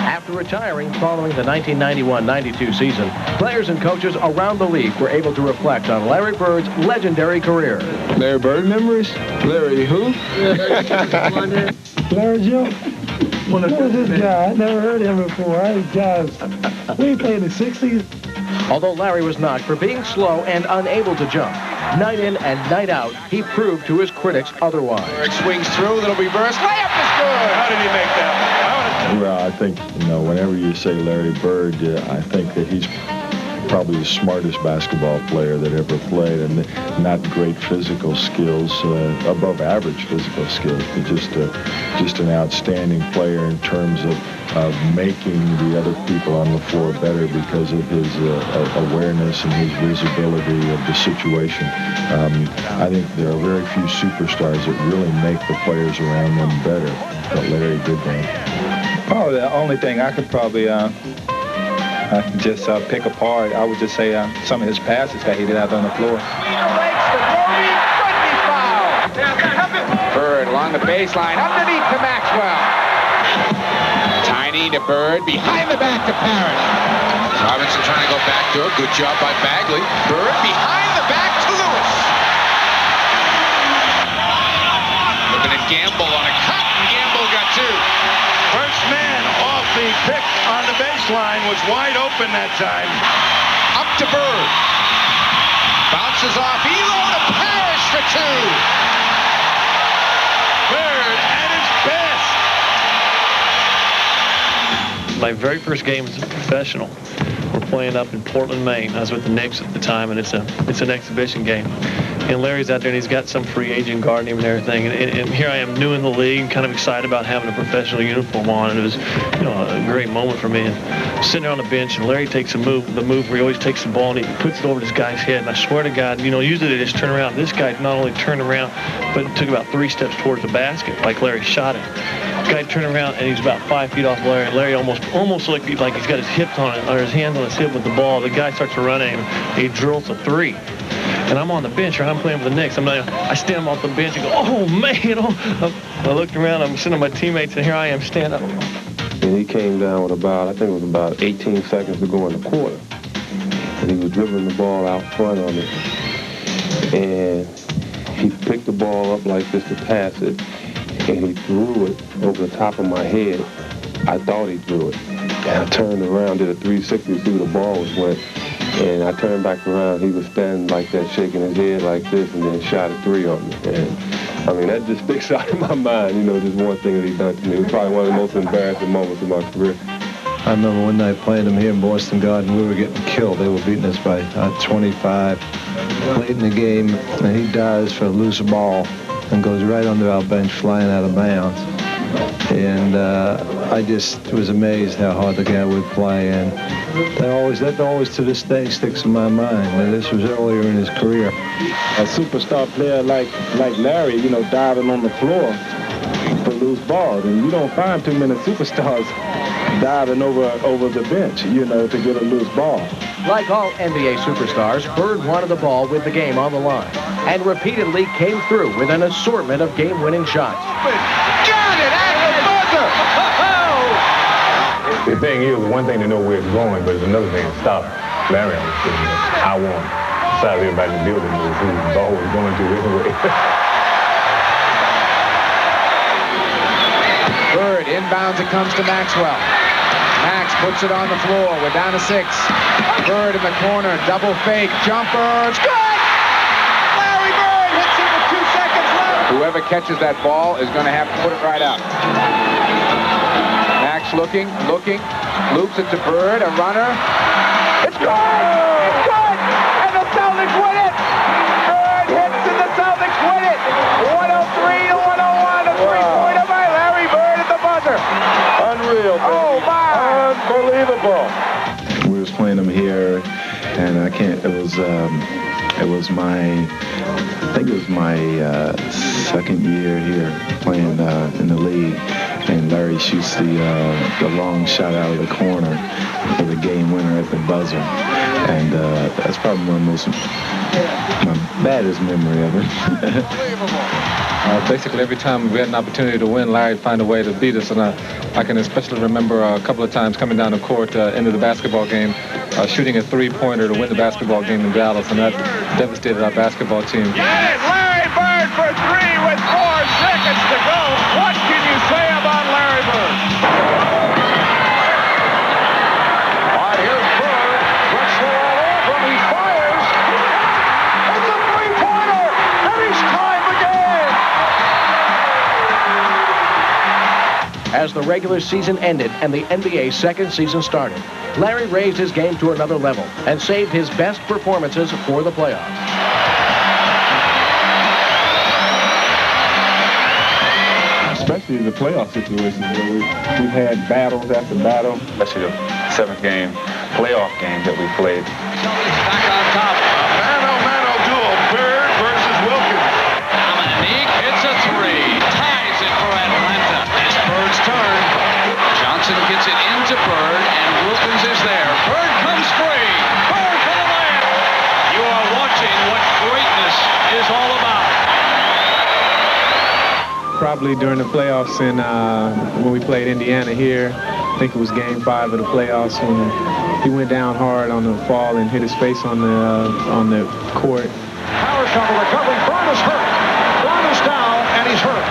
After retiring following the 1991-92 season, players and coaches around the league were able to reflect on Larry Bird's legendary career. Larry Bird memories? Larry who? Larry Joe. What is this guy? I never heard of him before. We played in the 60s. Although Larry was knocked for being slow and unable to jump, night in and night out, he proved to his critics otherwise. Bird swings through, that'll reverse. Layup is good! How did he make that? Well, I think, whenever you say Larry Bird, I think that he's probably the smartest basketball player that ever played, and not great physical skills, above average physical skills, but just an outstanding player in terms of making the other people on the floor better because of his awareness and his visibility of the situation. I think there are very few superstars that really make the players around them better, but Larry did that. Oh, the only thing I could probably just pick apart, I would just say some of his passes that he did out on the floor. Bird along the baseline, underneath to Maxwell. Tiny to Bird, behind the back to Parrish. Robinson trying to go back to it. Good job by Bagley. Bird behind the back to Lewis. Looking at Gamble on a cut, and Gamble got two. First man off the pick on the baseline was wide open that time. Up to Bird. Bounces off Elo to Parrish for two. Bird at his best. My very first game as a professional, we're playing up in Portland, Maine. I was with the Knicks at the time, and it's an exhibition game. And Larry's out there, and he's got some free agent guarding him and everything. And here I am, new in the league, kind of excited about having a professional uniform on. And it was, a great moment for me. And sitting there on the bench, and Larry takes the move where he always takes the ball and he puts it over this guy's head. And I swear to God, usually they just turn around. This guy not only turned around, but took about 3 steps towards the basket, like Larry shot it. The guy turned around, and he's about 5 feet off Larry. And Larry almost like he's got his hips on it, or his hands on his hip with the ball. The guy starts to run at him. And he drills a 3. And I'm on the bench, or I'm playing with the Knicks. I stand off the bench and go, oh, man. I looked around, I'm sitting with my teammates, and here I am standing up. And he came down with about 18 seconds to go in the quarter. And he was dribbling the ball out front on it. And he picked the ball up like this to pass it, and he threw it over the top of my head. I thought he threw it. And I turned around, did a 360, see where the ball went. And I turned back around, he was standing like that, shaking his head like this, and then shot a 3 on me. And that just sticks out in my mind, just one thing that he done to me. It was probably one of the most embarrassing moments of my career. I remember one night playing him here in Boston Garden, we were getting killed. They were beating us by 25 late in the game, and he dives for a loose ball and goes right under our bench, flying out of bounds. And I just was amazed how hard the guy would play, and that always to this day sticks in my mind. And this was earlier in his career. A superstar player like Larry, diving on the floor for loose balls, and you don't find too many superstars diving over the bench, to get a loose ball. Like all NBA superstars, Bird wanted the ball with the game on the line and repeatedly came through with an assortment of game-winning shots. Got it at the buzzer! The thing is, one thing to know where it's going, but it's another thing to stop Larry on the field. I won. Besides everybody in the building knew who the ball was going to anyway. Bird inbounds, it comes to Maxwell. Max puts it on the floor. We're down to 6. Bird in the corner, double fake, jumper, it's good! Larry Bird hits it with 2 seconds left. Whoever catches that ball is going to have to put it right out. Max looking, loops it to Bird, a runner. It's good! It's good! And the Celtics win it! Bird hits and the Celtics win it! 103 to 101, a three-pointer by Larry Bird at the buzzer. Unreal, baby. Oh, my! Unbelievable. We was playing him here, and I think it was my second year here playing in the league, and Larry shoots the long shot out of the corner for the game winner at the buzzer, and that's probably my baddest memory of it. Basically, every time we had an opportunity to win, Larry'd find a way to beat us. And I can especially remember a couple of times coming down the court into the basketball game, shooting a three-pointer to win the basketball game in Dallas, and that devastated our basketball team. Get it! Larry Bird for three with 4 seconds to go. What can you say about Larry Bird? All right, here's Bird. Looks for all over him. He fires. It's a three-pointer, and he's tied the game. As the regular season ended and the NBA's second season started, Larry raised his game to another level and saved his best performances for the playoffs. Especially in the playoff situations where we've had battles after battle. Especially the 7th game, playoff game that we played. Back on top. Mano duel. Bird versus Wilkins. Dominique hits a three. Ties it for Atlanta. It's Bird's turn. Johnson gets it into Bird, and Wilkins is there. Bird comes free. Bird for the layup. You are watching what greatness is all about. Probably during the playoffs when we played Indiana here. I think it was game 5 of the playoffs when he went down hard on the fall and hit his face on the court. Power shot recovery. Bird is hurt. Bird is down, and he's hurt.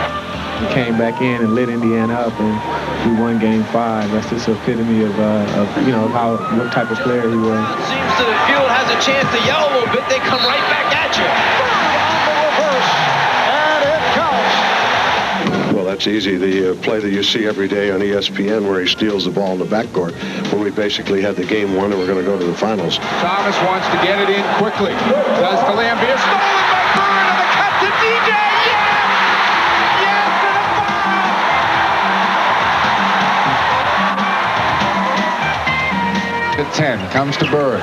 He came back in and lit Indiana up, and we won game 5. That's just the epitome of what type of player he was. Seems that the field has a chance to yell a little bit. They come right back at you. On the reverse, and it counts. Well, that's easy. The play that you see every day on ESPN where he steals the ball in the backcourt when we basically had the game won and we're going to go to the finals. Thomas wants to get it in quickly. Does to Lambier. Stolen by Bird, and the cut to DJ. Yes! Yes, and a foul! At 10, comes to Bird.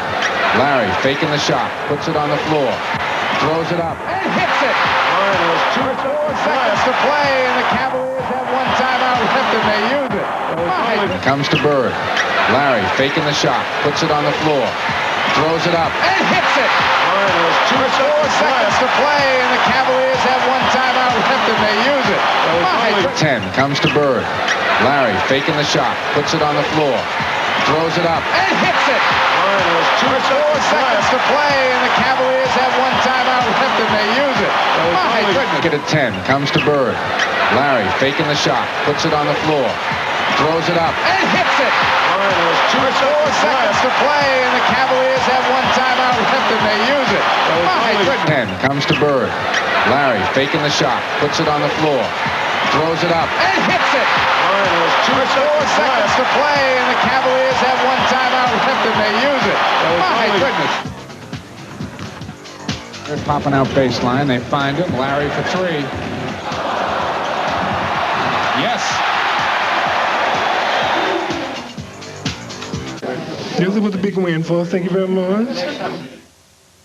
Larry faking the shot, puts it on the floor, throws it up, and hits it. Bird has 4 seconds to play, and the Cavaliers have 1 timeout left, and they use it. Comes to Bird. Larry faking the shot, puts it on the floor, throws it up, and hits it. Bird has 4 seconds to play, and the Cavaliers have 1 timeout left, and they use it. 10, comes to Bird. Larry faking the shot, puts it on the floor, throws it up, and hits it. Bird has 4 seconds to play, and the Cavaliers have 1 timeout left, and they use it. My goodness. Get at 10, comes to Bird. Larry faking the shot, puts it on the floor, throws it up, and hits it. Bird has 4 seconds to play, and the Cavaliers have 1 timeout left, and they use it. My goodness. 10, comes to Bird. Larry faking the shot, puts it on the floor, throws it up, and hits it. Bird has 4 seconds to play, and the Cavaliers have 1 timeout left, and they use it. My goodness. They're popping out baseline. They find him. Larry for 3. Yes. This is what the big win for. Thank you very much.